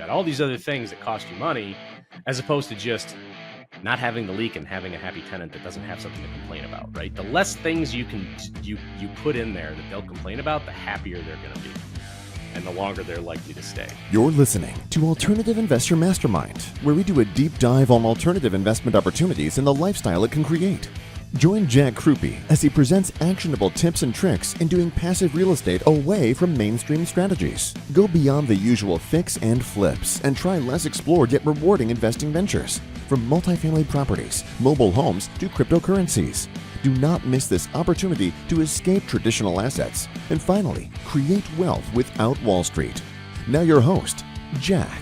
got all these other things that cost you money, as opposed to just not having the leak and having a happy tenant that doesn't have something to complain about, right? The less things you put in there that they'll complain about, the happier they're going to be, and the longer they're likely to stay. You're listening to Alternative Investor Mastermind, where we do a deep dive on alternative investment opportunities and the lifestyle it can create. Join Jack Krupe as he presents actionable tips and tricks in doing passive real estate away from mainstream strategies. Go beyond the usual fix and flips and try less explored yet rewarding investing ventures. From multifamily properties, mobile homes to cryptocurrencies. Do not miss this opportunity to escape traditional assets and finally create wealth without Wall Street. Now your host, Jack.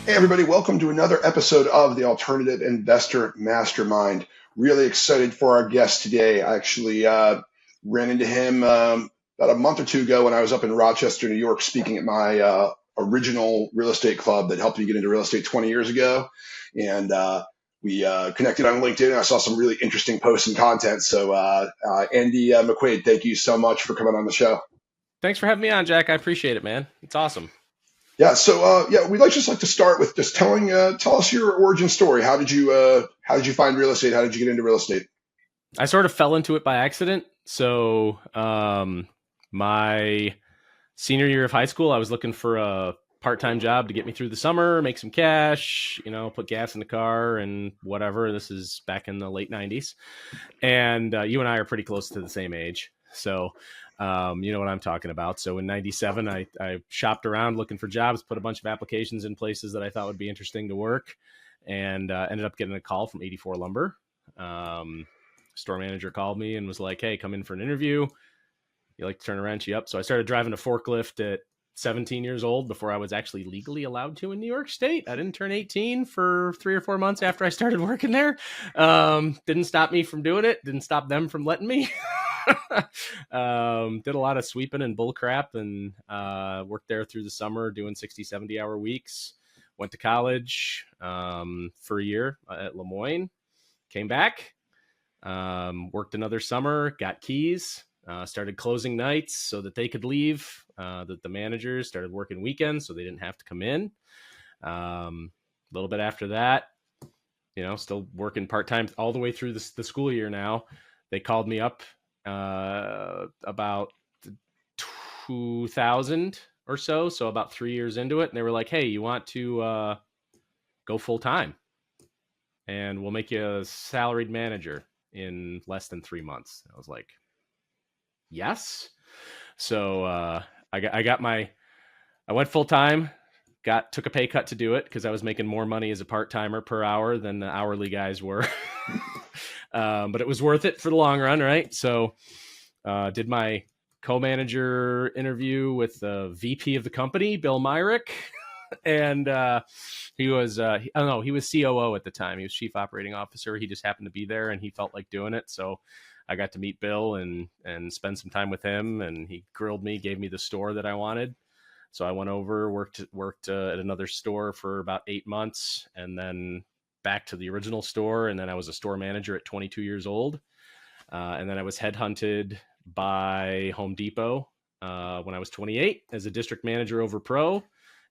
Hey everybody, welcome to another episode of the Alternative Investor Mastermind. Really excited for our guest today. I actually ran into him about a month or two ago when I was up in Rochester, New York, speaking at my original real estate club that helped me get into real estate 20 years ago. And we connected on LinkedIn, and I saw some really interesting posts and content. So Andy Mcquaid, thank you so much for coming on the show. Thanks for having me on, Jack. I appreciate it, man. It's awesome. Yeah. So we'd just like to start with just tell us your origin story. How did you find real estate? How did you get into real estate? I sort of fell into it by accident. So my senior year of high school, I was looking for a part-time job to get me through the summer, make some cash, put gas in the car and whatever. This is back in the late 90s. And you and I are pretty close to the same age. So you know what I'm talking about. So in 97, I shopped around looking for jobs, put a bunch of applications in places that I thought would be interesting to work, and ended up getting a call from 84 Lumber. Store manager called me and was like, hey, come in for an interview. You like to turn a wrenchy up. So I started driving a forklift at 17 years old before I was actually legally allowed to in New York State. I didn't turn 18 for 3 or 4 months after I started working there. Didn't stop me from doing it. Didn't stop them from letting me. Did a lot of sweeping and bull crap and worked there through the summer doing 60, 70 hour weeks. Went to college for a year at Lemoyne. Came back. Worked another summer. Got keys. Started closing nights so that they could leave. That the managers started working weekends so they didn't have to come in. A little bit after that, still working part-time all the way through the school year now. They called me up about 2000 or so about 3 years into it. And they were like, hey, you want to go full-time? And we'll make you a salaried manager in less than 3 months. I was like, yes. So I went full time, took a pay cut to do it because I was making more money as a part-timer per hour than the hourly guys were. But it was worth it for the long run, right? So did my co-manager interview with the VP of the company, Bill Myrick. And he was COO at the time. He was chief operating officer. He just happened to be there and he felt like doing it. So I got to meet Bill and spend some time with him, and he grilled me, gave me the store that I wanted. So I went over, worked at another store for about 8 months, and then back to the original store. And then I was a store manager at 22 years old. And then I was headhunted by Home Depot when I was 28 as a district manager over pro.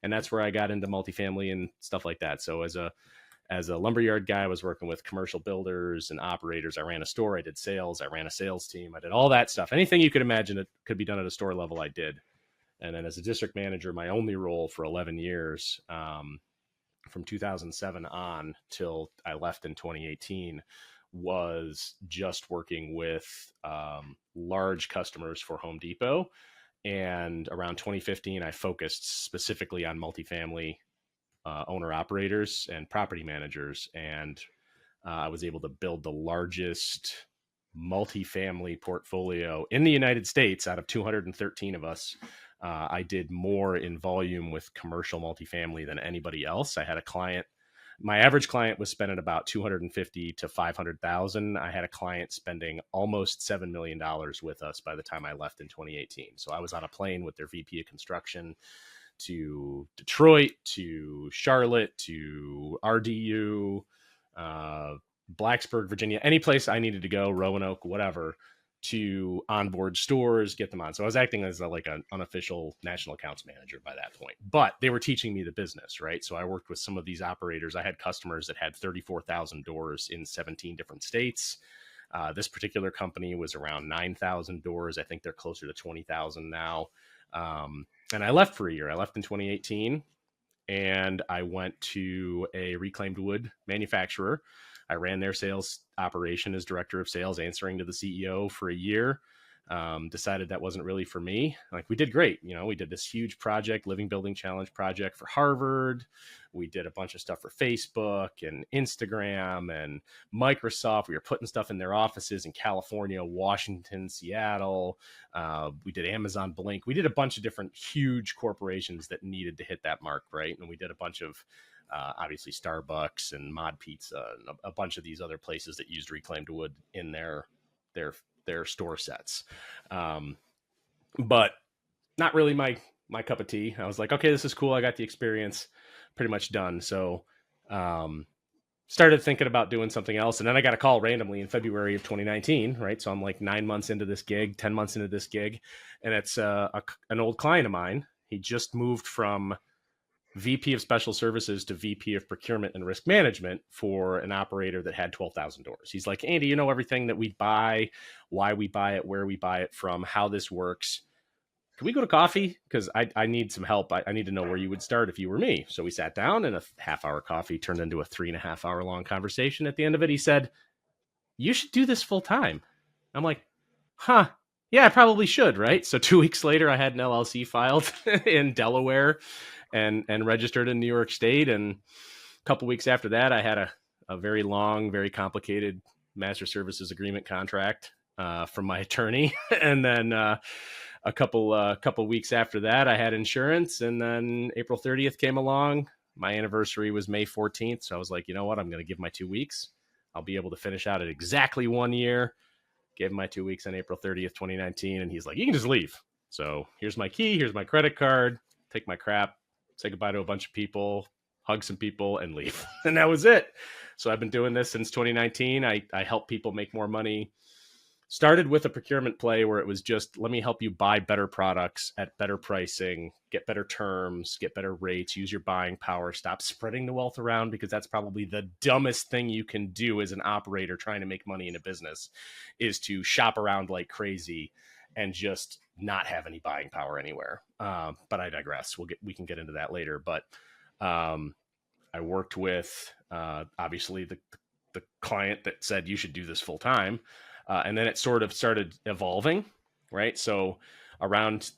And that's where I got into multifamily and stuff like that. So as a lumberyard guy, I was working with commercial builders and operators. I ran a store. I did sales. I ran a sales team. I did all that stuff. Anything you could imagine that could be done at a store level, I did. And then as a district manager, my only role for 11 years, from 2007 on till I left in 2018, was just working with large customers for Home Depot. And around 2015, I focused specifically on multifamily owner operators and property managers. And I was able to build the largest multifamily portfolio in the United States out of 213 of us. I did more in volume with commercial multifamily than anybody else. I had a client, my average client was spending about $250,000 to $500,000. I had a client spending almost $7 million with us by the time I left in 2018. So I was on a plane with their VP of construction to Detroit, to Charlotte, to RDU, Blacksburg, Virginia, any place I needed to go, Roanoke, whatever, to onboard stores, get them on. So I was acting as like an unofficial national accounts manager by that point, but they were teaching me the business, right? So I worked with some of these operators. I had customers that had 34,000 doors in 17 different states. This particular company was around 9,000 doors. I think they're closer to 20,000 now. And I left for a year. I left in 2018 and I went to a reclaimed wood manufacturer. I ran their sales operation as director of sales, answering to the CEO for a year. Decided that wasn't really for me. Like, we did great. You know, we did this huge project, Living Building Challenge project for Harvard. We did a bunch of stuff for Facebook and Instagram and Microsoft. We were putting stuff in their offices in California, Washington, Seattle. We did Amazon Blink. We did a bunch of different huge corporations that needed to hit that mark, right? And we did a bunch of obviously Starbucks and Mod Pizza and a bunch of these other places that used reclaimed wood in their store sets. But not really my cup of tea. I was like, okay, this is cool. I got the experience, pretty much done. So started thinking about doing something else. And then I got a call randomly in February of 2019, right? So I'm like 9 months into this gig, 10 months into this gig. And it's an old client of mine. He just moved from VP of Special Services to VP of Procurement and Risk Management for an operator that had 12,000 doors. He's like, Andy, you know everything that we buy, why we buy it, where we buy it from, how this works. Can we go to coffee? Because I need some help. I need to know where you would start if you were me. So we sat down, and a half-hour coffee turned into a 3.5-hour-long conversation. At the end of it, he said, you should do this full time. I'm like, huh. Yeah, I probably should, right? So 2 weeks later, I had an LLC filed in Delaware and registered in New York State. And a couple weeks after that, I had a very long, very complicated master services agreement contract from my attorney. And then a couple weeks after that, I had insurance. And then April 30th came along. My anniversary was May 14th. So I was like, you know what? I'm going to give my 2 weeks. I'll be able to finish out at exactly 1 year. Gave him my 2 weeks on April 30th, 2019. And he's like, you can just leave. So here's my key. Here's my credit card. Take my crap. Say goodbye to a bunch of people, hug some people, and leave. And that was it. So I've been doing this since 2019. I help people make more money. Started with a procurement play where it was just, let me help you buy better products at better pricing, get better terms, get better rates, use your buying power, stop spreading the wealth around, because that's probably the dumbest thing you can do as an operator trying to make money in a business, is to shop around like crazy and just not have any buying power anywhere. But I digress. We can get into that later. But I worked with obviously the client that said you should do this full time, and then it sort of started evolving, right? So around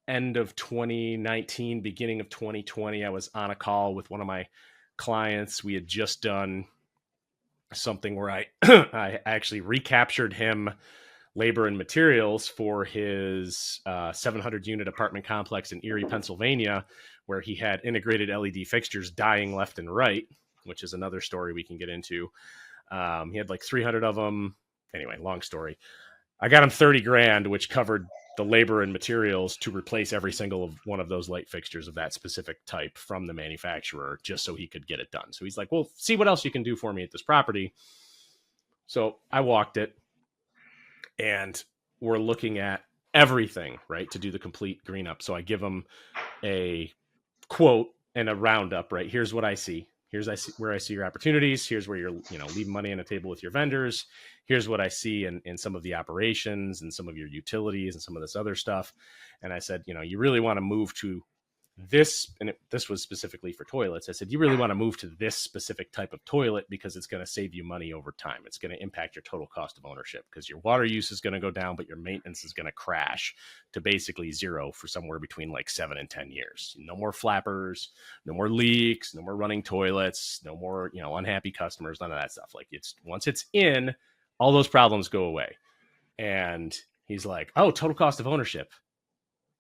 end of 2019, beginning of 2020, I was on a call with one of my clients. We had just done something where I I actually recaptured him labor and materials for his 700 unit apartment complex in Erie, Pennsylvania, where he had integrated LED fixtures dying left and right, which is another story we can get into. He had like 300 of them. Anyway, long story. I got him 30 grand, which covered the labor and materials to replace every single one of those light fixtures of that specific type from the manufacturer, just so he could get it done. So he's like, well, see what else you can do for me at this property. So I walked it. And we're looking at everything, right, to do the complete green up. So I give them a quote and a roundup, right? Here's what I see. Here's where I see your opportunities. Here's where you're, leaving money on the table with your vendors. Here's what I see in some of the operations and some of your utilities and some of this other stuff. And I said, you really want to move to this, and this was specifically for toilets. I said, you really want to move to this specific type of toilet because it's going to save you money over time. It's going to impact your total cost of ownership because your water use is going to go down, but your maintenance is going to crash to basically zero for somewhere between like 7 and 10 years. No more flappers, no more leaks, no more running toilets, no more, unhappy customers, none of that stuff. Like, once it's in, all those problems go away. And he's like, oh, total cost of ownership.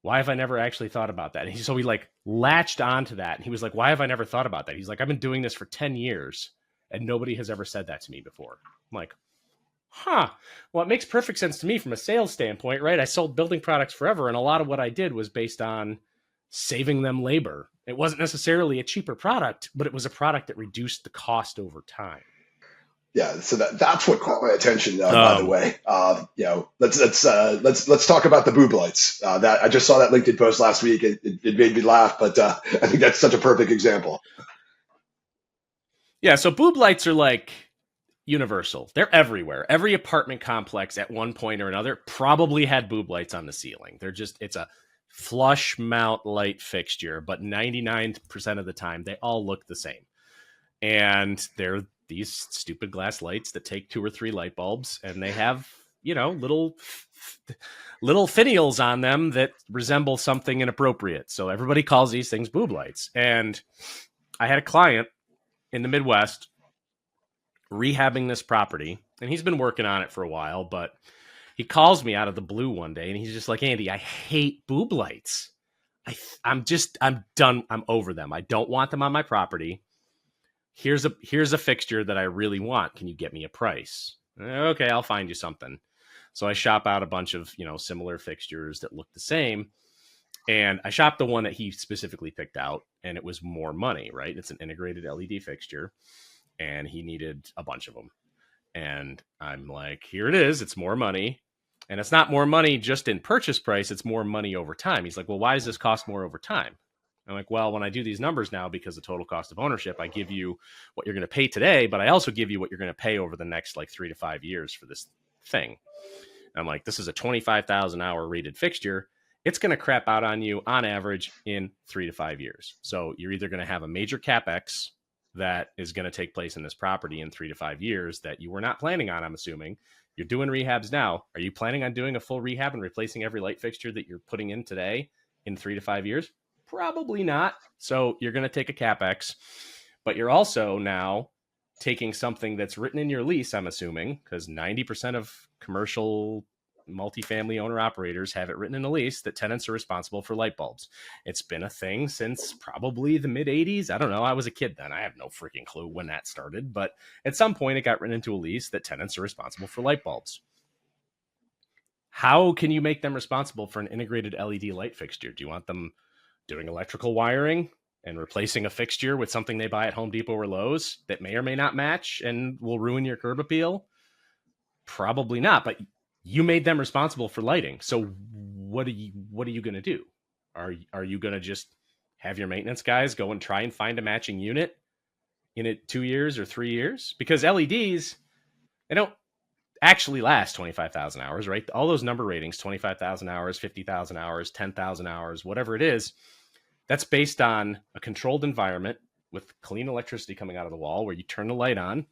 Why have I never actually thought about that? And so we latched onto that. And he was like, why have I never thought about that? He's like, I've been doing this for 10 years and nobody has ever said that to me before. I'm like, huh. Well, it makes perfect sense to me from a sales standpoint, right? I sold building products forever. And a lot of what I did was based on saving them labor. It wasn't necessarily a cheaper product, but it was a product that reduced the cost over time. Yeah, so that's what caught my attention. By the way, let's talk about the boob lights. That I just saw that LinkedIn post last week. It made me laugh, but I think that's such a perfect example. Yeah, so boob lights are like universal. They're everywhere. Every apartment complex at one point or another probably had boob lights on the ceiling. It's a flush mount light fixture, but 99% of the time they all look the same. And they're these stupid glass lights that take 2 or 3 light bulbs, and they have, little finials on them that resemble something inappropriate. So everybody calls these things boob lights. And I had a client in the Midwest rehabbing this property, and he's been working on it for a while, but he calls me out of the blue one day and he's just like, Andy, I hate boob lights. I'm done. I'm over them. I don't want them on my property. Here's a fixture that I really want. Can you get me a price? Okay, I'll find you something. So I shop out a bunch of, similar fixtures that look the same. And I shopped the one that he specifically picked out, and it was more money, right? It's an integrated LED fixture, and he needed a bunch of them. And I'm like, here it is. It's more money. And it's not more money just in purchase price. It's more money over time. He's like, well, why does this cost more over time? I'm like, well, when I do these numbers now, because of total cost of ownership, I give you what you're going to pay today, but I also give you what you're going to pay over the next 3 to 5 years for this thing. I'm like, this is a 25,000 hour rated fixture. It's going to crap out on you on average in 3 to 5 years. So you're either going to have a major CapEx that is going to take place in this property in 3 to 5 years that you were not planning on, I'm assuming. You're doing rehabs now. Are you planning on doing a full rehab and replacing every light fixture that you're putting in today in 3 to 5 years? Probably not. So you're going to take a CapEx, but you're also now taking something that's written in your lease, I'm assuming, because 90% of commercial multifamily owner operators have it written in a lease that tenants are responsible for light bulbs. It's been a thing since probably the mid 80s. I don't know. I was a kid then. I have no freaking clue when that started, but at some point it got written into a lease that tenants are responsible for light bulbs. How can you make them responsible for an integrated LED light fixture? Do you want them doing electrical wiring and replacing a fixture with something they buy at Home Depot or Lowe's that may or may not match and will ruin your curb appeal? Probably not, but you made them responsible for lighting. So what are you going to do? Are you going to just have your maintenance guys go and try and find a matching unit in 2 years or 3 years? Because LEDs, they don't actually last 25,000 hours, right? All those number ratings, 25,000 hours, 50,000 hours, 10,000 hours, whatever it is, that's based on a controlled environment with clean electricity coming out of the wall where you turn the light on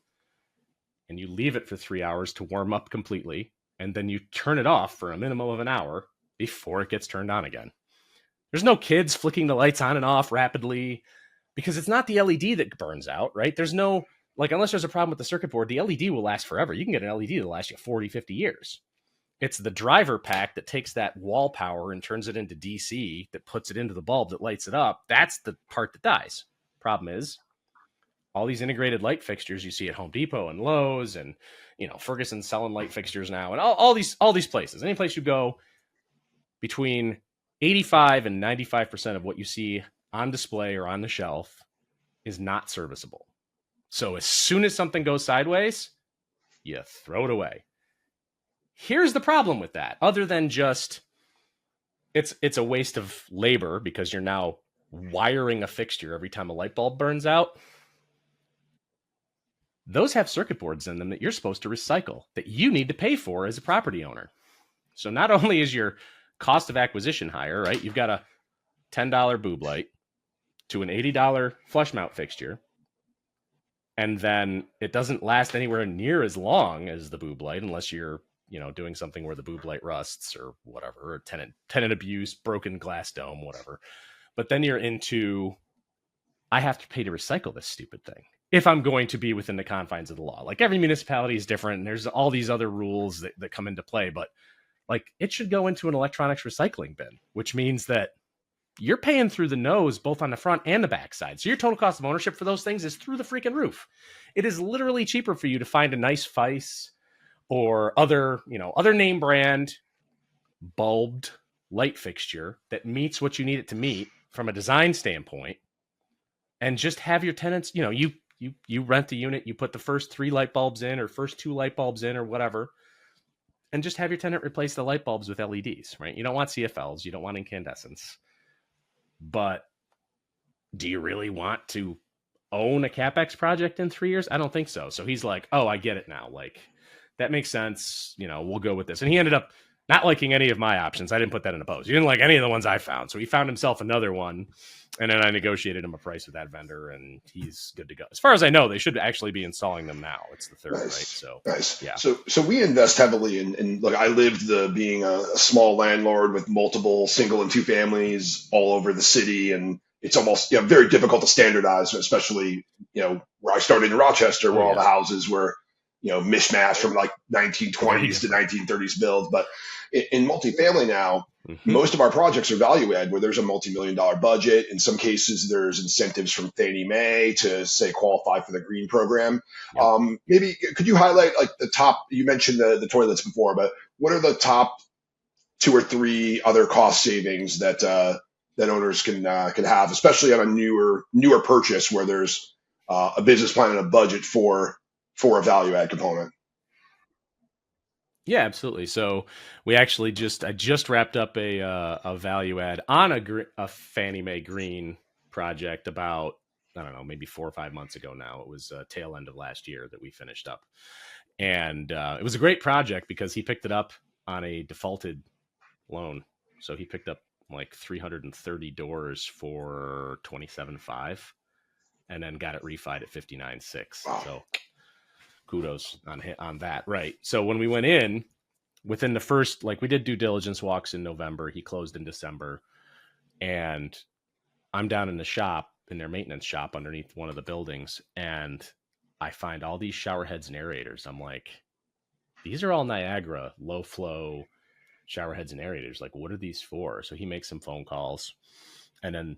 and you leave it for 3 hours to warm up completely. And then you turn it off for a minimum of an hour before it gets turned on again. There's no kids flicking the lights on and off rapidly because it's not the LED that burns out, right? There's no, unless there's a problem with the circuit board, the LED will last forever. You can get an LED that lasts you 40, 50 years. It's the driver pack that takes that wall power and turns it into DC that puts it into the bulb that lights it up. That's the part that dies. Problem is, all these integrated light fixtures you see at Home Depot and Lowe's and, Ferguson's selling light fixtures now and all these places. Any place you go, between 85 and 95% of what you see on display or on the shelf is not serviceable. So as soon as something goes sideways, you throw it away. Here's the problem with that. Other than just, it's a waste of labor because you're now wiring a fixture every time a light bulb burns out. Those have circuit boards in them that you're supposed to recycle, that you need to pay for as a property owner. So not only is your cost of acquisition higher, right? You've got a $10 boob light to an $80 flush mount fixture. And then it doesn't last anywhere near as long as the boob light unless you're, doing something where the boob light rusts or whatever, or tenant abuse, broken glass dome, whatever. But then you're into, I have to pay to recycle this stupid thing if I'm going to be within the confines of the law. Every municipality is different and there's all these other rules that come into play, but it should go into an electronics recycling bin, which means that you're paying through the nose, both on the front and the back side. So your total cost of ownership for those things is through the freaking roof. It is literally cheaper for you to find a nice Vice or other name brand bulbed light fixture that meets what you need it to meet from a design standpoint, and just have your tenants, you you rent the unit, you put the first 3 light bulbs in or first 2 light bulbs in or whatever, and just have your tenant replace the light bulbs with LEDs, right? You don't want CFLs, you don't want incandescents. But do you really want to own a CapEx project in 3 years? I don't think so. So he's like, oh, I get it now. Like, that makes sense. We'll go with this. And he ended up not liking any of my options. I didn't put that in a post. He didn't like any of the ones I found. So he found himself another one. And then I negotiated him a price with that vendor, and he's good to go. As far as I know, they should actually be installing them now. It's the 3rd, right? So nice. Yeah. So we invest heavily in look, I lived being a small landlord with multiple single and 2 families all over the city, and it's almost very difficult to standardize, especially where I started in Rochester, where all the houses were mishmash from like 1920s to 1930s build. But in multifamily now, most of our projects are value add, where there's a multi-million-dollar budget. In some cases, there's incentives from Fannie Mae to say qualify for the green program. Yep. Maybe could you highlight like the top? You mentioned the toilets before, but what are the top 2 or 3 other cost savings that owners can have, especially on a newer purchase where there's a business plan and a budget for a value add component? Yeah, absolutely. So we actually I just wrapped up a value add on a Fannie Mae green project about, I don't know, maybe 4 or 5 months ago now. It was tail end of last year that we finished up. And it was a great project because he picked it up on a defaulted loan. So he picked up like 330 doors for $27,500 and then got it refied at $59,600. Wow. So kudos on that. Right. So when we went in, within the first, we did due diligence walks in November, he closed in December, and I'm down in the shop, in their maintenance shop underneath one of the buildings, and I find all these shower heads and aerators. I'm like, these are all Niagara low flow shower heads and aerators. Like, what are these for? So he makes some phone calls, and then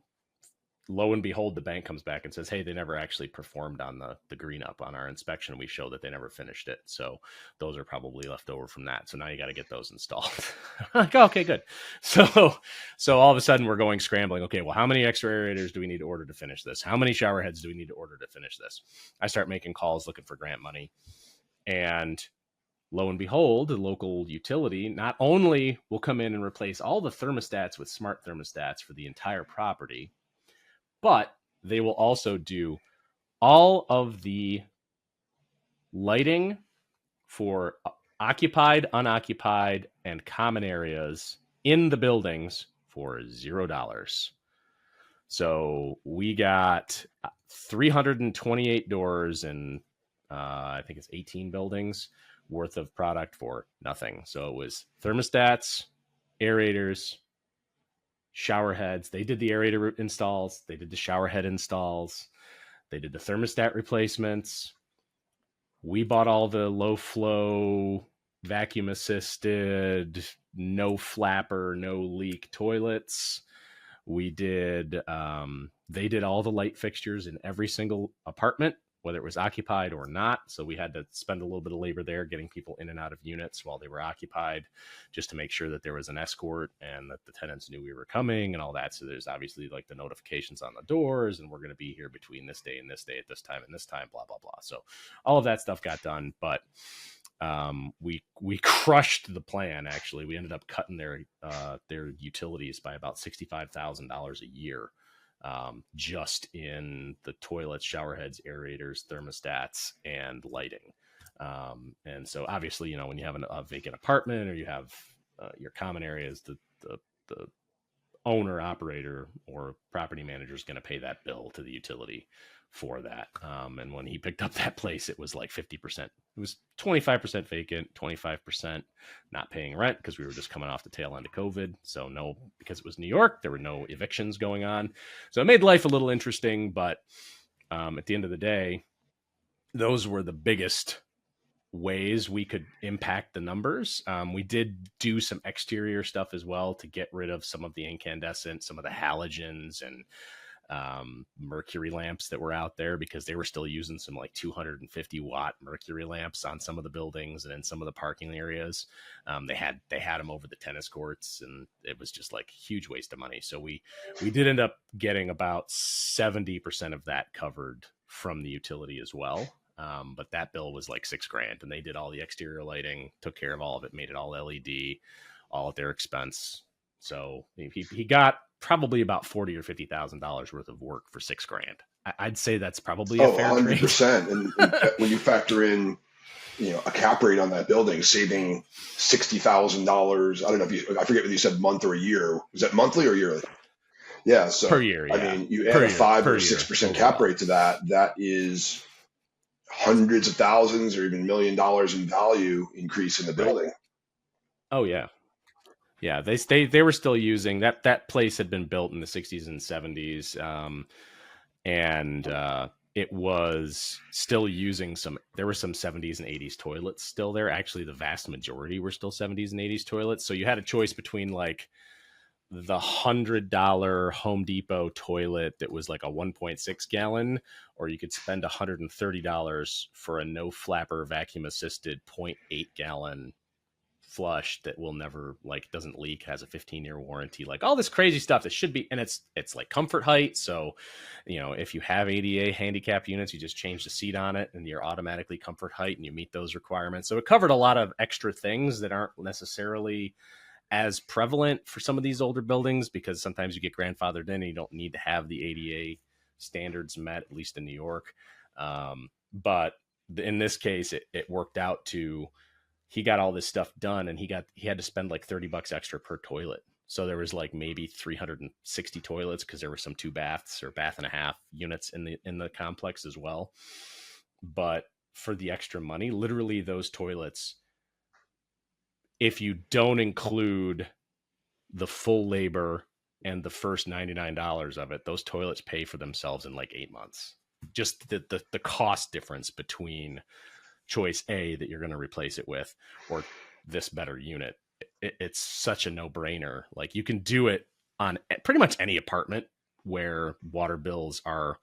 lo and behold, the bank comes back and says, hey, they never actually performed on the green up on our inspection. We show that they never finished it. So those are probably left over from that. So now you got to get those installed. Like, okay, good. So all of a sudden we're going scrambling. Okay, well, how many extra aerators do we need to order to finish this? How many shower heads do we need to order to finish this? I start making calls looking for grant money. And lo and behold, the local utility not only will come in and replace all the thermostats with smart thermostats for the entire property, but they will also do all of the lighting for occupied, unoccupied, and common areas in the buildings for $0. So we got 328 doors and I think it's 18 buildings worth of product for nothing. So it was thermostats, aerators, shower heads. They did the aerator installs. They did the shower head installs. They did the thermostat replacements. We bought all the low flow, vacuum assisted, no flapper, no leak toilets. We did, they did all the light fixtures in every single apartment, whether it was occupied or not. So we had to spend a little bit of labor there getting people in and out of units while they were occupied, just to make sure that there was an escort and that the tenants knew we were coming and all that. So there's obviously like the notifications on the doors, and we're going to be here between this day and this day at this time and this time, blah, blah, blah. So all of that stuff got done, but we crushed the plan. Actually, we ended up cutting their utilities by about $65,000 a year. Just in the toilets, shower heads, aerators, thermostats, and lighting. And so obviously, when you have a vacant apartment or you have your common areas, the owner, operator, or property manager is going to pay that bill to the utility for that. And when he picked up that place, it was like 50%. It was 25% vacant, 25% not paying rent because we were just coming off the tail end of COVID. So no, because it was New York, there were no evictions going on. So it made life a little interesting. But at the end of the day, those were the biggest ways we could impact the numbers. We did do some exterior stuff as well to get rid of some of the incandescent, some of the halogens and mercury lamps that were out there, because they were still using some like 250 watt mercury lamps on some of the buildings and in some of the parking areas. They had them over the tennis courts, and it was just like a huge waste of money. So we did end up getting about 70% of that covered from the utility as well. But that bill was like $6,000, and they did all the exterior lighting, took care of all of it, made it all LED, all at their expense. So he got probably about $40,000 or $50,000 worth of work for $6,000. I'd say that's probably a fair 100%. And when you factor in, a cap rate on that building, saving $60,000. I don't know I forget whether you said month or a year. Was that monthly or yearly? Yeah. So per year, yeah. I mean, you add a 5 or 6% cap rate to that. That is hundreds of thousands or even $1 million in value increase in the building. Oh yeah. Yeah, they were still using that place had been built in the 60s and 70s, and it was still using there were some 70s and 80s toilets still there. Actually, the vast majority were still 70s and 80s toilets. So you had a choice between like the $100 Home Depot toilet that was like a 1.6 gallon, or you could spend $130 for a no flapper vacuum assisted 0.8 gallon flush that will never, like, doesn't leak, has a 15-year warranty, like all this crazy stuff that should be, and it's like comfort height. So, if you have ADA handicap units, you just change the seat on it and you're automatically comfort height and you meet those requirements. So it covered a lot of extra things that aren't necessarily as prevalent for some of these older buildings, because sometimes you get grandfathered in and you don't need to have the ADA standards met, at least in New York. But in this case, it worked out to, he got all this stuff done and he had to spend like $30 extra per toilet. So there was like maybe 360 toilets, because there were some 2 baths or bath and a half units in the complex as well. But for the extra money, literally those toilets, if you don't include the full labor and the first $99 of it, those toilets pay for themselves in like 8 months. Just the cost difference between choice A that you're going to replace it with or this better unit, it's such a no-brainer. Like, you can do it on pretty much any apartment where water bills are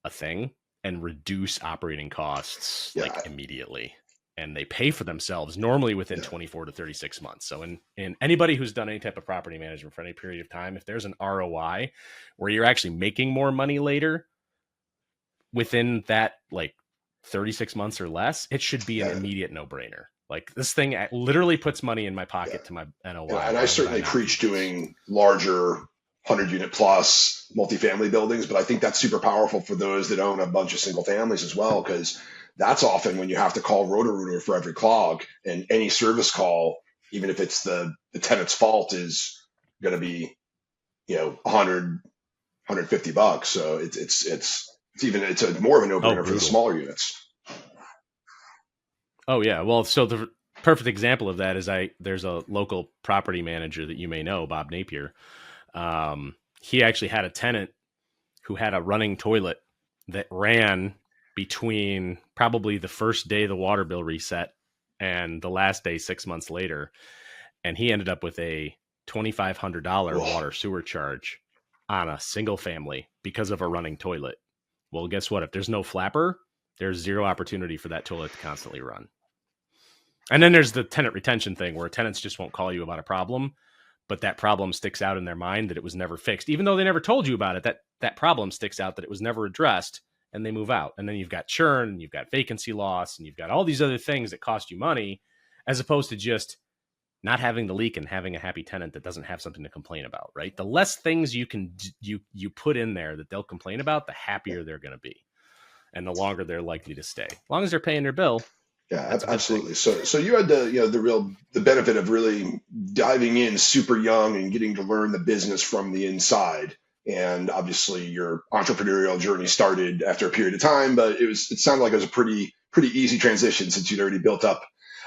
a thing and reduce operating costs immediately, and they pay for themselves normally within 24 to 36 months. So in anybody who's done any type of property management for any period of time, if there's an ROI where you're actually making more money later within that like 36 months or less, it should be an immediate no-brainer. Like, this thing literally puts money in my pocket to my NOI. And I certainly preach doing larger 100-unit plus multifamily buildings, but I think that's super powerful for those that own a bunch of single families as well, because that's often when you have to call Roto-Rooter for every clog, and any service call, even if it's the tenant's fault, is going to be, $100, $150. So it's more of a no-brainer for the smaller units. Oh yeah. Well, so the perfect example of that is there's a local property manager that you may know, Bob Napier. He actually had a tenant who had a running toilet that ran between probably the first day the water bill reset and the last day 6 months later. And he ended up with a $2,500 water sewer charge on a single family because of a running toilet. Well, guess what? If there's no flapper, there's zero opportunity for that toilet to constantly run. And then there's the tenant retention thing, where tenants just won't call you about a problem, but that problem sticks out in their mind that it was never fixed. Even though they never told you about it, that problem sticks out that it was never addressed, and they move out. And then you've got churn, and you've got vacancy loss, and you've got all these other things that cost you money, as opposed to just not having the leak and having a happy tenant that doesn't have something to complain about, right? The less things you put in there that they'll complain about, the happier they're going to be, and the longer they're likely to stay. As long as they're paying their bill. Yeah, absolutely. So you had the benefit of really diving in super young and getting to learn the business from the inside. And obviously your entrepreneurial journey started after a period of time, but it sounded like it was a pretty easy transition since you'd already built up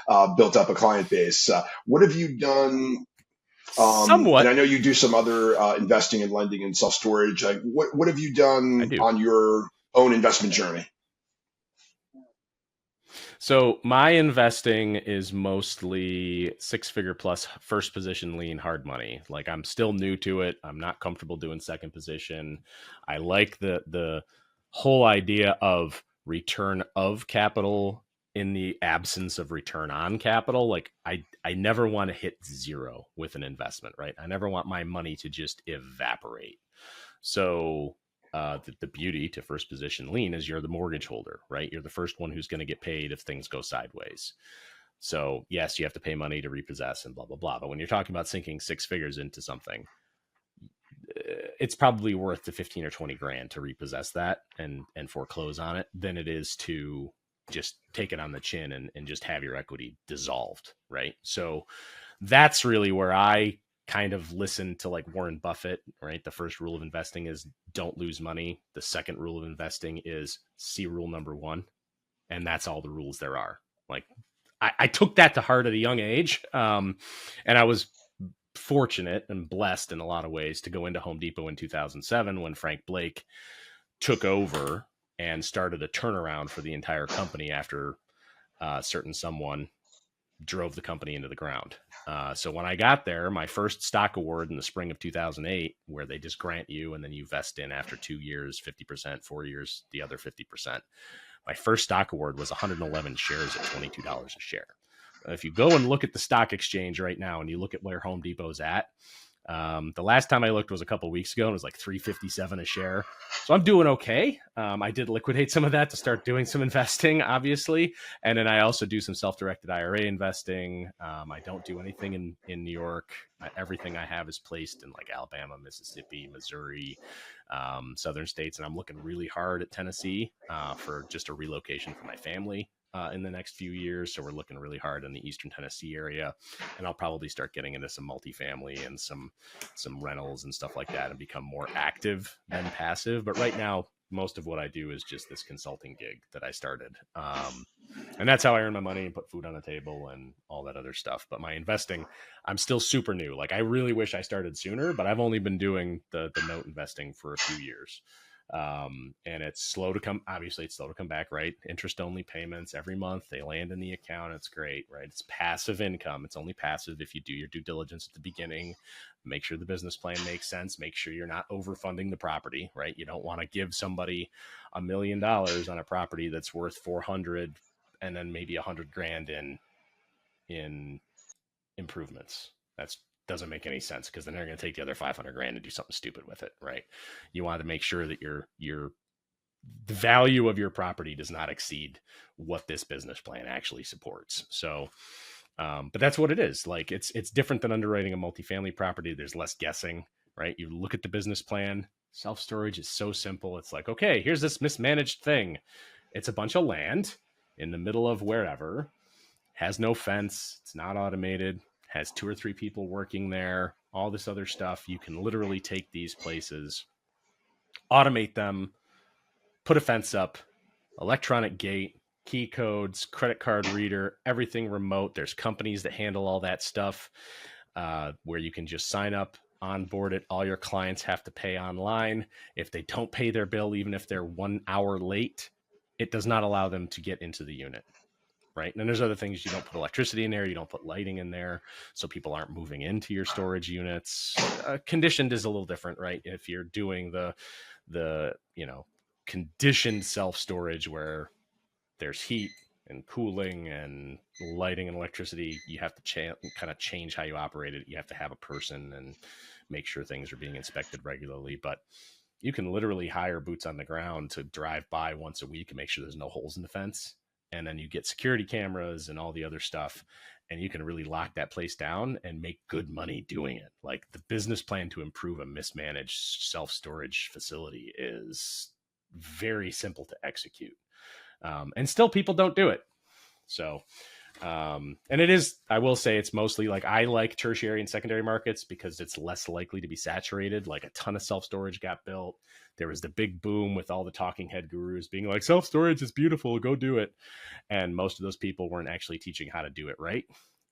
a client base. What have you done? Somewhat. And I know you do some other investing and lending and self-storage. What have you done on your own investment journey? So my investing is mostly 6-figure plus first position lien hard money. Like, I'm still new to it. I'm not comfortable doing second position. I like the whole idea of return of capital in the absence of return on capital. Like, I never want to hit zero with an investment, right? I never want my money to just evaporate. So The beauty to first position lien is you're the mortgage holder, right? You're the first one who's going to get paid if things go sideways. So yes, you have to pay money to repossess and blah, blah, blah. But when you're talking about sinking 6 figures into something, it's probably worth the 15 or 20 grand to repossess that and foreclose on it than it is to just take it on the chin and just have your equity dissolved. Right. So that's really where I kind of listen to like Warren Buffett, right? The first rule of investing is don't lose money. The second rule of investing is see rule number 1. And that's all the rules there are. Like I took that to heart at a young age. And I was fortunate and blessed in a lot of ways to go into Home Depot in 2007 when Frank Blake took over and started a turnaround for the entire company after certain someone drove the company into the ground. So when I got there, my first stock award in the spring of 2008, where they just grant you and then you vest in after 2 years, 50%, 4 years, the other 50%. My first stock award was 111 shares at $22 a share. If you go and look at the stock exchange right now and you look at where Home Depot's at, the last time I looked was a couple of weeks ago and it was like $357 a share. So I'm doing okay. I did liquidate some of that to start doing some investing, obviously. And then I also do some self-directed IRA investing. I don't do anything in New York. Everything I have is placed in like Alabama, Mississippi, Missouri, southern states. And I'm looking really hard at Tennessee for just a relocation for my family in the next few years. So we're looking really hard in the Eastern Tennessee area, and I'll probably start getting into some multifamily and some rentals and stuff like that and become more active than passive. But right now, most of what I do is just this consulting gig that I started. And that's how I earn my money and put food on the table and all that other stuff. But my investing, I'm still super new. Like I really wish I started sooner, but I've only been doing the note investing for a few years. And it's slow to come. Obviously it's slow to come back, right? Interest only payments every month. They land in the account. It's great, right? It's passive income. It's only passive if you do your due diligence at the beginning, make sure the business plan makes sense, make sure you're not overfunding the property, right? You don't want to give somebody $1 million on a property that's worth 400 and then maybe 100 grand in improvements. That's doesn't make any sense because then they're going to take the other 500 grand and do something stupid with it, right? You want to make sure that the value of your property does not exceed what this business plan actually supports. So, but that's what it is. Like it's different than underwriting a multifamily property. There's less guessing, right? You look at the business plan. Self-storage is so simple. It's like, okay, here's this mismanaged thing. It's a bunch of land in the middle of wherever, has no fence. It's not automated, has 2 or 3 people working there, all this other stuff. You can literally take these places, automate them, put a fence up, electronic gate, key codes, credit card reader, everything remote. There's companies that handle all that stuff where you can just sign up, onboard it. All your clients have to pay online. If they don't pay their bill, even if they're 1 hour late, it does not allow them to get into the unit. Right. And then there's other things. You don't put electricity in there. You don't put lighting in there. So people aren't moving into your storage units. Conditioned is a little different, right? If you're doing the conditioned self-storage where there's heat and cooling and lighting and electricity, you have to kind of change how you operate it. You have to have a person and make sure things are being inspected regularly. But you can literally hire boots on the ground to drive by once a week and make sure there's no holes in the fence. And then you get security cameras and all the other stuff, and you can really lock that place down and make good money doing it. Like the business plan to improve a mismanaged self-storage facility is very simple to execute. And still people don't do it. So, and it is, I will say it's mostly like, I like tertiary and secondary markets because it's less likely to be saturated. Like a ton of self-storage got built. There was the big boom with all the talking head gurus being like, self-storage is beautiful, go do it. And most of those people weren't actually teaching how to do it right.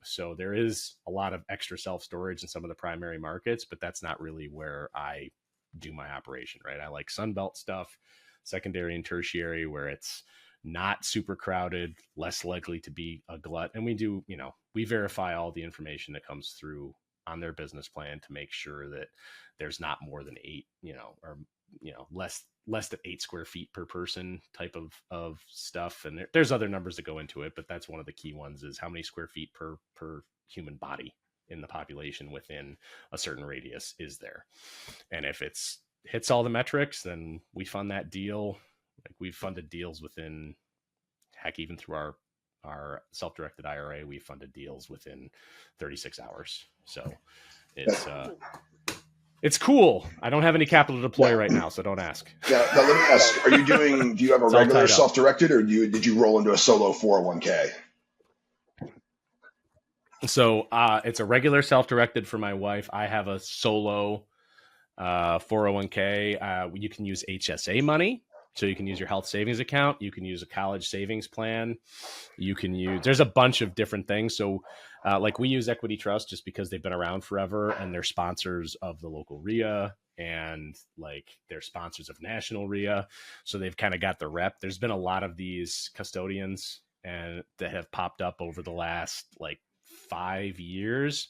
So there is a lot of extra self-storage in some of the primary markets, but that's not really where I do my operation, right? I like Sunbelt stuff, secondary and tertiary, where it's not super crowded, less likely to be a glut. And we do, we verify all the information that comes through on their business plan to make sure that there's not more than 8, or less than 8 square feet per person type of stuff. And there's other numbers that go into it, but that's one of the key ones is how many square feet per human body in the population within a certain radius is there. And if it's hits all the metrics, then we fund that deal. Like we've funded deals within, heck, even through our self-directed IRA, we funded deals within 36 hours. So it's cool. I don't have any capital to deploy right now, so don't ask. Yeah. Now let me ask: do you have a regular self-directed, or did you roll into a solo 401k? So it's a regular self-directed for my wife. I have a solo 401k. You can use HSA money. So you can use your health savings account. You can use a college savings plan. There's a bunch of different things. So like we use Equity Trust just because they've been around forever and they're sponsors of the local RIA and like they're sponsors of national RIA. So they've kind of got the rep. There's been a lot of these custodians and that have popped up over the last like 5 years.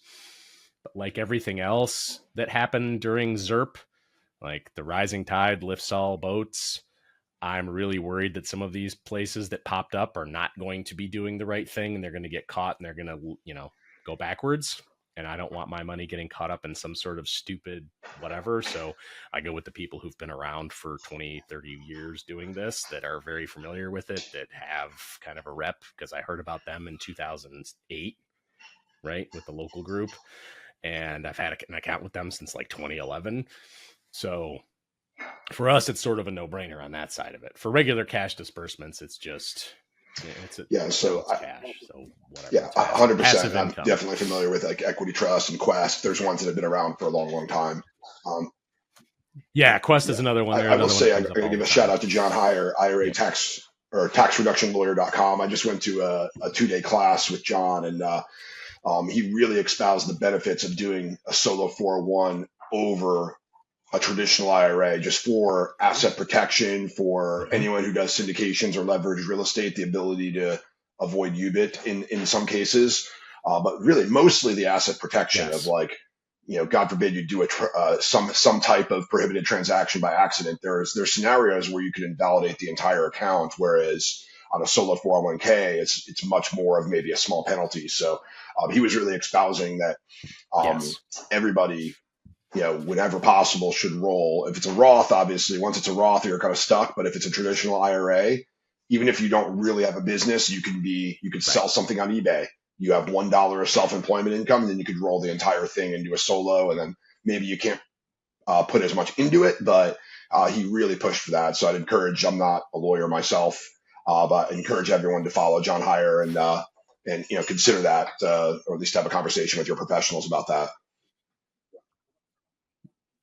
But like everything else that happened during ZIRP, like the rising tide lifts all boats. I'm really worried that some of these places that popped up are not going to be doing the right thing and they're going to get caught and they're going to, go backwards. And I don't want my money getting caught up in some sort of stupid whatever. So I go with the people who've been around for 20, 30 years doing this, that are very familiar with it, that have kind of a rep, because I heard about them in 2008, right, with the local group. And I've had an account with them since like 2011. So for us, it's sort of a no-brainer on that side of it. For regular cash disbursements, it's just it's cash. So whatever. Yeah, 100%. I'm definitely familiar with like Equity Trust and Quest. There's ones that have been around for a long, long time. Quest is another one. I will say I'm going to give a shout out to John Heyer, IRA tax or taxreductionlawyer.com. I just went to a 2-day class with John, and he really espoused the benefits of doing a solo 401 over a traditional IRA, just for asset protection, for anyone who does syndications or leverage real estate, the ability to avoid UBIT in some cases, but really mostly the asset protection of like, God forbid you do some type of prohibited transaction by accident. There's scenarios where you could invalidate the entire account, whereas on a solo 401k, it's much more of maybe a small penalty. So he was really espousing that everybody, whenever possible, should roll. If it's a Roth, obviously, once it's a Roth, you're kind of stuck. But if it's a traditional IRA, even if you don't really have a business, you could sell something on eBay. You have $1 of self-employment income, and then you could roll the entire thing into a solo, and then maybe you can't put as much into it, but he really pushed for that. So I'd encourage, I'm not a lawyer myself, but I encourage everyone to follow John Heyer and consider that, or at least have a conversation with your professionals about that.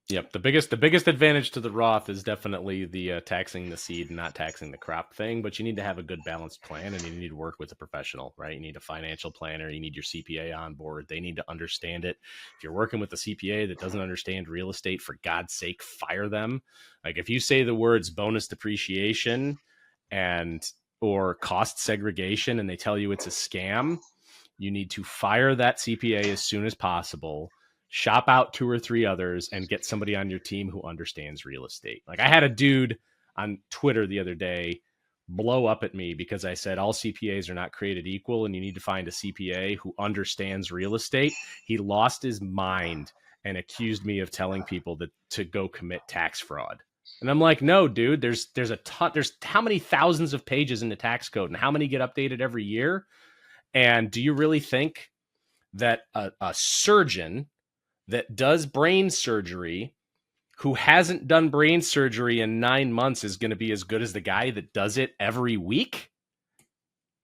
Yep. The biggest advantage to the Roth is definitely the taxing the seed and not taxing the crop thing, but you need to have a good balanced plan and you need to work with a professional, right? You need a financial planner. You need your CPA on board. They need to understand it. If you're working with a CPA that doesn't understand real estate, for God's sake, fire them. Like if you say the words bonus depreciation or cost segregation and they tell you it's a scam, you need to fire that CPA as soon as possible. Shop out 2 or 3 others and get somebody on your team who understands real estate. Like I had a dude on Twitter the other day blow up at me because I said all CPAs are not created equal and you need to find a CPA who understands real estate. He lost his mind and accused me of telling people to go commit tax fraud. And I'm like, no, dude, there's a ton. There's how many thousands of pages in the tax code and how many get updated every year? And do you really think that a surgeon that does brain surgery, who hasn't done brain surgery in 9 months, is going to be as good as the guy that does it every week?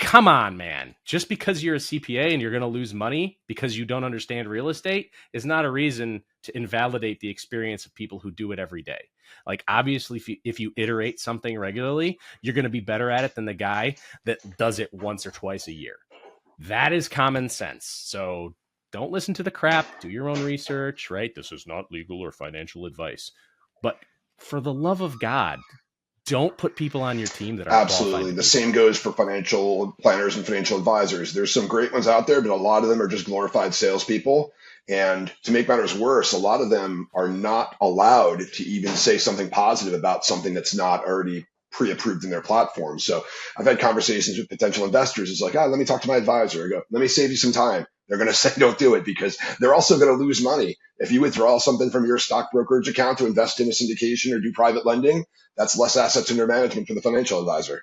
Come on, man. Just because you're a CPA and you're going to lose money because you don't understand real estate is not a reason to invalidate the experience of people who do it every day. Like, obviously, if you iterate something regularly, you're going to be better at it than the guy that does it once or twice a year. That is common sense. So don't listen to the crap. Do your own research, right? This is not legal or financial advice. But for the love of God, don't put people on your team that are absolutely. The same goes for financial planners and financial advisors. There's some great ones out there, but a lot of them are just glorified salespeople. And to make matters worse, a lot of them are not allowed to even say something positive about something that's not already pre-approved in their platform. So I've had conversations with potential investors. It's like, let me talk to my advisor. I go, let me save you some time. They're going to say don't do it because they're also going to lose money if you withdraw something from your stock brokerage account to invest in a syndication or do private lending, that's less assets under management for the financial advisor.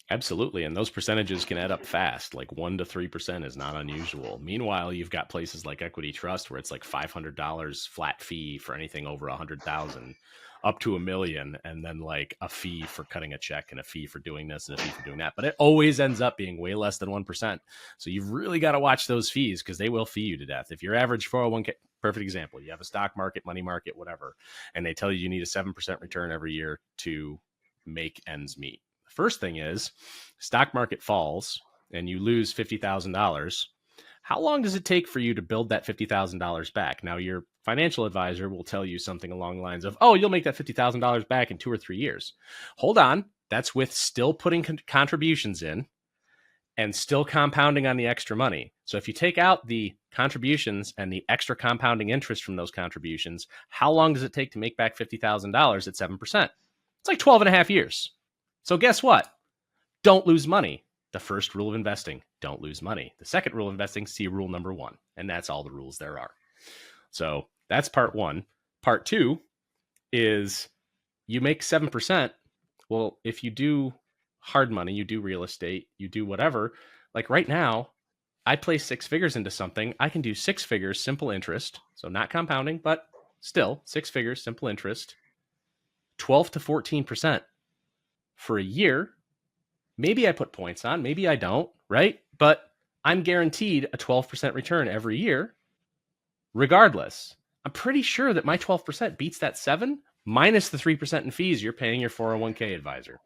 Absolutely. And those percentages can add up fast. Like 1 to 3% is not unusual. Meanwhile, you've got places like Equity Trust where it's like $500 flat fee for anything over 100,000 up to $1 million, and then like a fee for cutting a check and a fee for doing this and a fee for doing that. But it always ends up being way less than 1%. So you've really got to watch those fees because they will fee you to death. If your average 401k, perfect example, you have a stock market, money market, whatever, and they tell you need a 7% return every year to make ends meet. First thing is, stock market falls and you lose $50,000. How long does it take for you to build that $50,000 back? Now, your financial advisor will tell you something along the lines of, oh, you'll make that $50,000 back in 2 or 3 years. Hold on. That's with still putting contributions in and still compounding on the extra money. So if you take out the contributions and the extra compounding interest from those contributions, how long does it take to make back $50,000 at 7%? It's like 12 and a half years. So guess what? Don't lose money. The first rule of investing, don't lose money. The second rule of investing, see rule number 1. And that's all the rules there are. So that's part 1. Part 2 is you make 7%. Well, if you do hard money, you do real estate, you do whatever, like right now, I place 6 figures into something. I can do 6 figures, simple interest. So not compounding, but still 6 figures, simple interest, 12 to 14%. For a year. Maybe I put points on, maybe I don't, right? But I'm guaranteed a 12% return every year, regardless. I'm pretty sure that my 12% beats that 7 minus the 3% in fees you're paying your 401k advisor.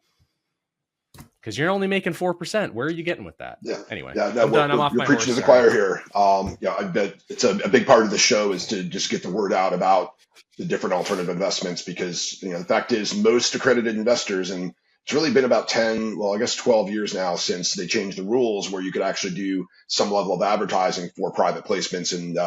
Because you're only making 4%. Where are you getting with that? Yeah. Anyway, yeah, no, I'm done. I'm off my you're preaching horse, to the sorry. choir here. I bet it's a big part of the show is to just get the word out about the different alternative investments because the fact is most accredited investors, and it's really been about 10, well, I guess 12 years now since they changed the rules where you could actually do some level of advertising for private placements and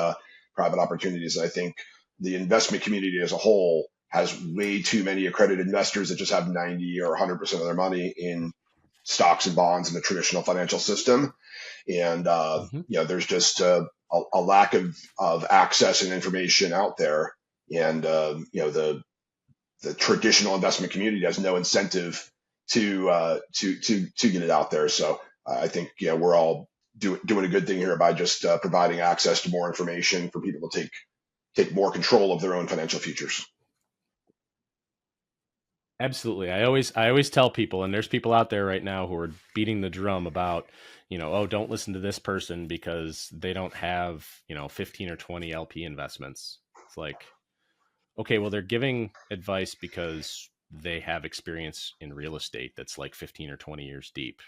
private opportunities. I think the investment community as a whole has way too many accredited investors that just have 90 or 100% of their money in stocks and bonds in the traditional financial system. And, there's just a lack of access and information out there. And, the traditional investment community has no incentive to get it out there. So I think, we're all doing a good thing here by just providing access to more information for people to take more control of their own financial futures. Absolutely. I always tell people, and there's people out there right now who are beating the drum about, oh, don't listen to this person because they don't have, 15 or 20 LP investments. It's like, okay, well, they're giving advice because they have experience in real estate that's like 15 or 20 years deep.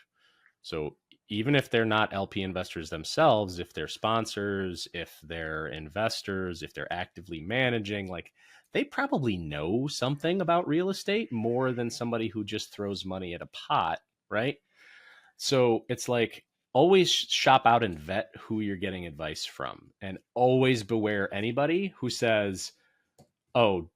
So even if they're not LP investors themselves, if they're sponsors, if they're investors, if they're actively managing, like they probably know something about real estate more than somebody who just throws money at a pot, right? So it's like always shop out and vet who you're getting advice from, and always beware anybody who says, oh,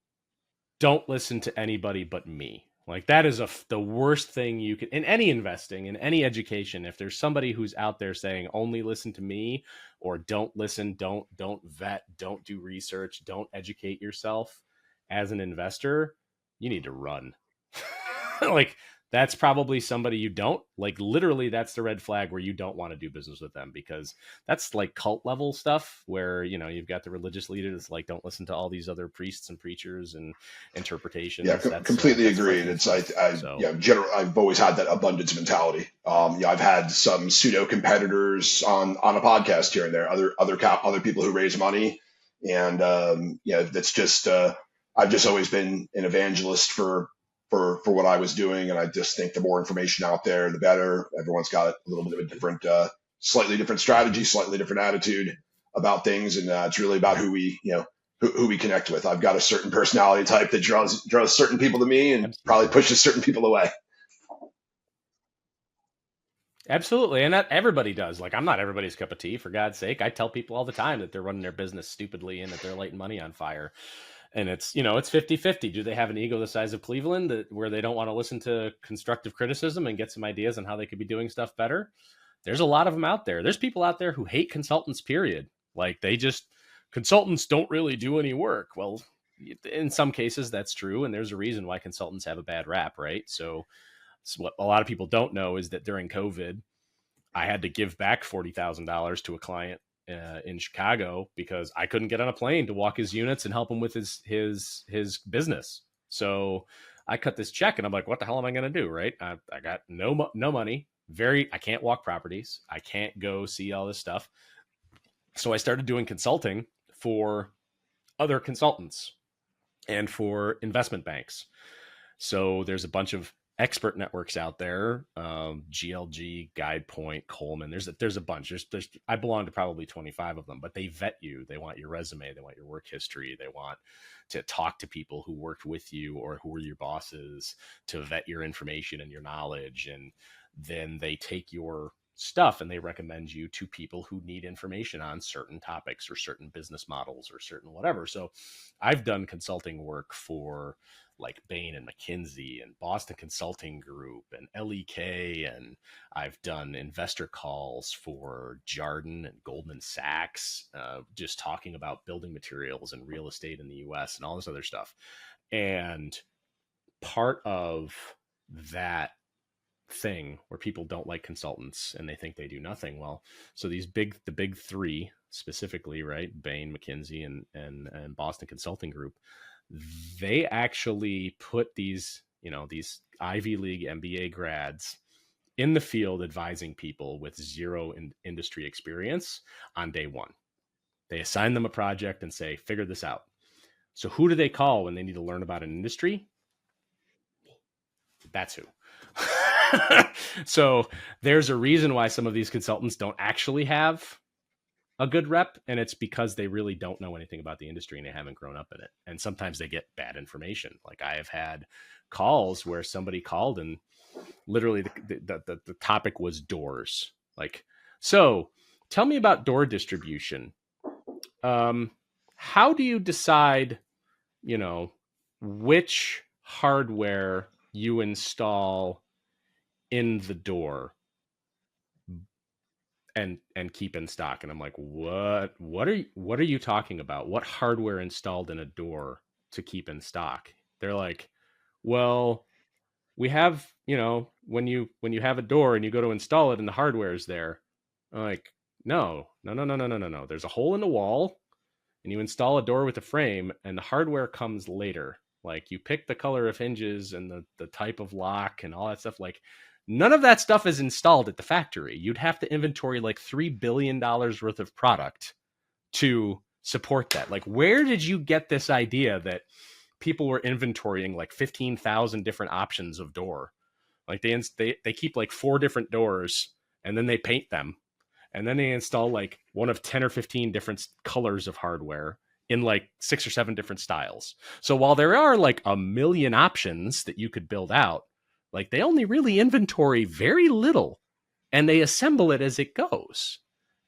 don't listen to anybody but me. Like that is the worst thing you can, in any investing, in any education, if there's somebody who's out there saying only listen to me, or don't listen, don't vet, don't do research, don't educate yourself as an investor, you need to run. Like that's probably somebody you don't like. Literally, that's the red flag where you don't want to do business with them, because that's like cult level stuff where, you've got the religious leaders like, don't listen to all these other priests and preachers and interpretations. Yeah, completely agree. And it's I've always had that abundance mentality. I've had some pseudo competitors on a podcast here and there, other people who raise money, and that's just I've just always been an evangelist for what I was doing. And I just think the more information out there, the better. Everyone's got a little bit of a different, slightly different strategy, slightly different attitude about things. And it's really about who we connect with. I've got a certain personality type that draws certain people to me and probably pushes certain people away. Absolutely. And not everybody does. Like, I'm not everybody's cup of tea, for God's sake. I tell people all the time that they're running their business stupidly and that they're lighting money on fire. And it's, it's 50-50. Do they have an ego the size of Cleveland where they don't want to listen to constructive criticism and get some ideas on how they could be doing stuff better? There's a lot of them out there. There's people out there who hate consultants, period. Like they just, consultants don't really do any work. Well, in some cases that's true, and there's a reason why consultants have a bad rap, right? So what a lot of people don't know is that during COVID, I had to give back $40,000 to a client in Chicago because I couldn't get on a plane to walk his units and help him with his business. So I cut this check, and I'm like, what the hell am I going to do? Right? I got no money. I can't walk properties. I can't go see all this stuff. So I started doing consulting for other consultants and for investment banks. So there's a bunch of expert networks out there, GLG, GuidePoint, Coleman. There's a bunch. I belong to probably 25 of them, but they vet you. They want your resume. They want your work history. They want to talk to people who worked with you or who were your bosses to vet your information and your knowledge. And then they take your stuff and they recommend you to people who need information on certain topics or certain business models or certain whatever. So I've done consulting work for like Bain and McKinsey and Boston Consulting Group and LEK. And I've done investor calls for Jarden and Goldman Sachs, just talking about building materials and real estate in the US and all this other stuff. And part of that thing where people don't like consultants and they think they do nothing. Well, so the big three specifically, right? Bain, McKinsey, and Boston Consulting Group, they actually put these Ivy League MBA grads in the field advising people with zero industry experience on day one. They assign them a project and say, figure this out. So who do they call when they need to learn about an industry? That's who. So there's a reason why some of these consultants don't actually have a good rep, and it's because they really don't know anything about the industry and they haven't grown up in it. And sometimes they get bad information. Like I have had calls where somebody called and literally the topic was doors. Like, so tell me about door distribution. How do you decide, which hardware you install in the door and keep in stock? And I'm like, what are you talking about? What hardware installed in a door to keep in stock? They're like, well, we have, when you have a door and you go to install it and the hardware is there. I'm like, no. There's a hole in the wall and you install a door with a frame and the hardware comes later. Like you pick the color of hinges and the type of lock and all that stuff. Like none of that stuff is installed at the factory. You'd have to inventory like $3 billion worth of product to support that. Like, where did you get this idea that people were inventorying like 15,000 different options of door? Like they keep like 4 different doors and then they paint them. And then they install like one of 10 or 15 different colors of hardware in like 6 or 7 different styles. So while there are like a million options that you could build out, like they only really inventory very little and they assemble it as it goes.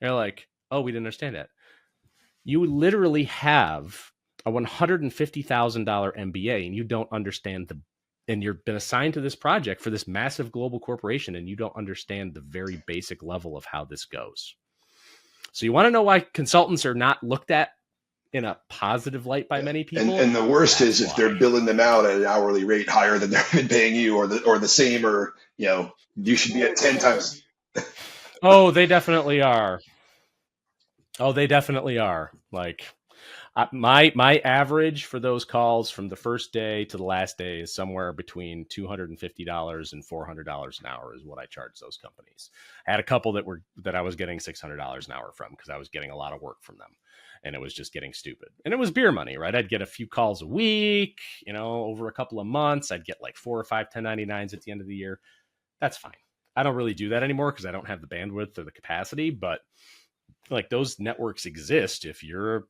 They're like, oh, we didn't understand that. You literally have a $150,000 MBA and you don't understand and you've been assigned to this project for this massive global corporation and you don't understand the very basic level of how this goes. So you want to know why consultants are not looked at in a positive light by many people. And the worst is if they're billing them out at an hourly rate higher than they're paying you, or the same, or you should be at 10 times. Oh, they definitely are. Like my average for those calls from the first day to the last day is somewhere between $250 and $400 an hour is what I charge those companies. I had a couple that I was getting $600 an hour from because I was getting a lot of work from them. And it was just getting stupid. And it was beer money, right? I'd get a few calls a week, over a couple of months. I'd get like 4 or 5 1099s at the end of the year. That's fine. I don't really do that anymore because I don't have the bandwidth or the capacity. But like those networks exist. If you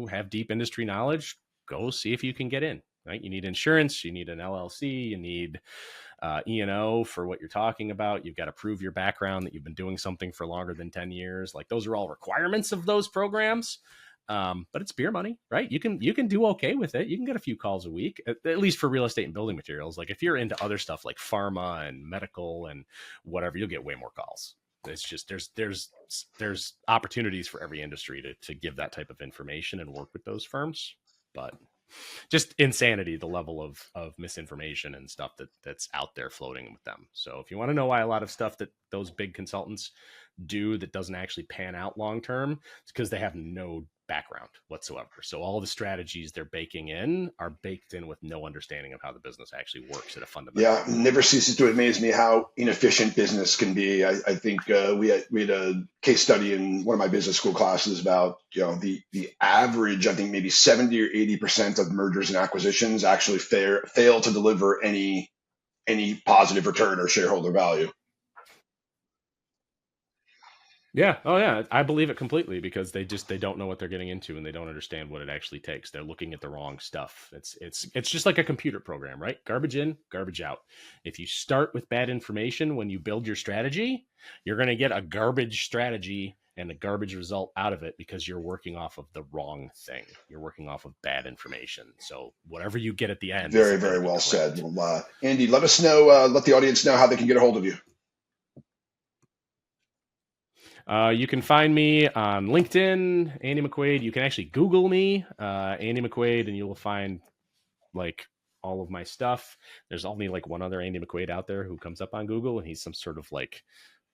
have deep industry knowledge, go see if you can get in, right? You need insurance. You need an LLC. You need E&O for what you're talking about. You've got to prove your background that you've been doing something for longer than 10 years. Like those are all requirements of those programs. But it's beer money, right? You can do okay with it. You can get a few calls a week, at least for real estate and building materials. Like if you're into other stuff like pharma and medical and whatever, you'll get way more calls. It's just there's opportunities for every industry to give that type of information and work with those firms, but just insanity, the level of misinformation and stuff that's out there floating with them. So if you want to know why a lot of stuff that those big consultants do that doesn't actually pan out long term, it's because they have no background whatsoever. So all the strategies they're baking in are baked in with no understanding of how the business actually works at a fundamental Yeah, level. never ceases to amaze me how inefficient business can be. I think we had a case study in one of my business school classes about, the average, I think maybe 70 or 80% of mergers and acquisitions actually fail to deliver any positive return or shareholder value. Yeah. Oh yeah. I believe it completely because they don't know what they're getting into and they don't understand what it actually takes. They're looking at the wrong stuff. It's just like a computer program, right? Garbage in, garbage out. If you start with bad information when you build your strategy, you're going to get a garbage strategy and a garbage result out of it because you're working off of the wrong thing. You're working off of bad information. So whatever you get at the end, Very, is very well correct. said. Well, Andy, let us know, let the audience know how they can get a hold of you. You can find me on LinkedIn, Andy Mcquaid. You can actually Google me, Andy Mcquaid, and you will find like all of my stuff. There's only like one other Andy Mcquaid out there who comes up on Google, and he's some sort of like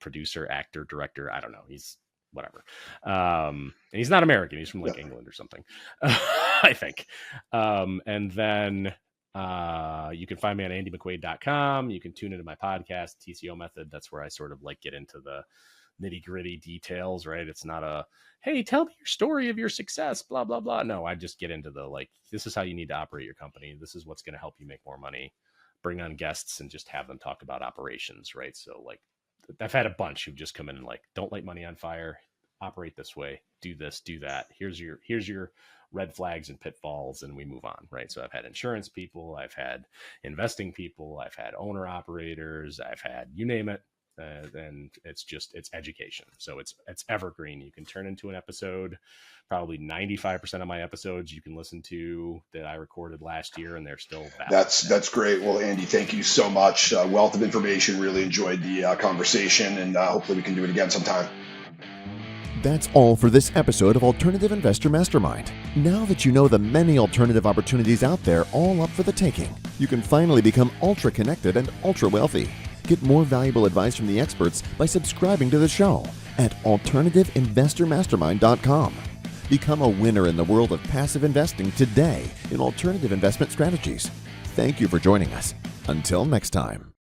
producer, actor, director. I don't know. He's whatever. And he's not American. He's from like England or something, I think. And then you can find me on andymcquaid.com. You can tune into my podcast, TCO Method. That's where I sort of like get into the nitty gritty details, right? It's not a, hey, tell me your story of your success, blah, blah, blah. No, I just get into the, like, this is how you need to operate your company. This is what's going to help you make more money. Bring on guests and just have them talk about operations, right? So like I've had a bunch who've just come in and like, don't light money on fire, operate this way, do this, do that. Here's your red flags and pitfalls, and we move on, right? So I've had insurance people, I've had investing people, I've had owner operators, I've had, you name it. And it's education. So it's evergreen. You can turn into an episode. Probably 95% of my episodes you can listen to that I recorded last year, and they're still valid. That's great. Well, Andy, thank you so much. Wealth of information. Really enjoyed the conversation, and hopefully we can do it again sometime. That's all for this episode of Alternative Investor Mastermind. Now that you know the many alternative opportunities out there all up for the taking, you can finally become ultra connected and ultra wealthy. Get more valuable advice from the experts by subscribing to the show at alternativeinvestormastermind.com. Become a winner in the world of passive investing today in alternative investment strategies. Thank you for joining us. Until next time.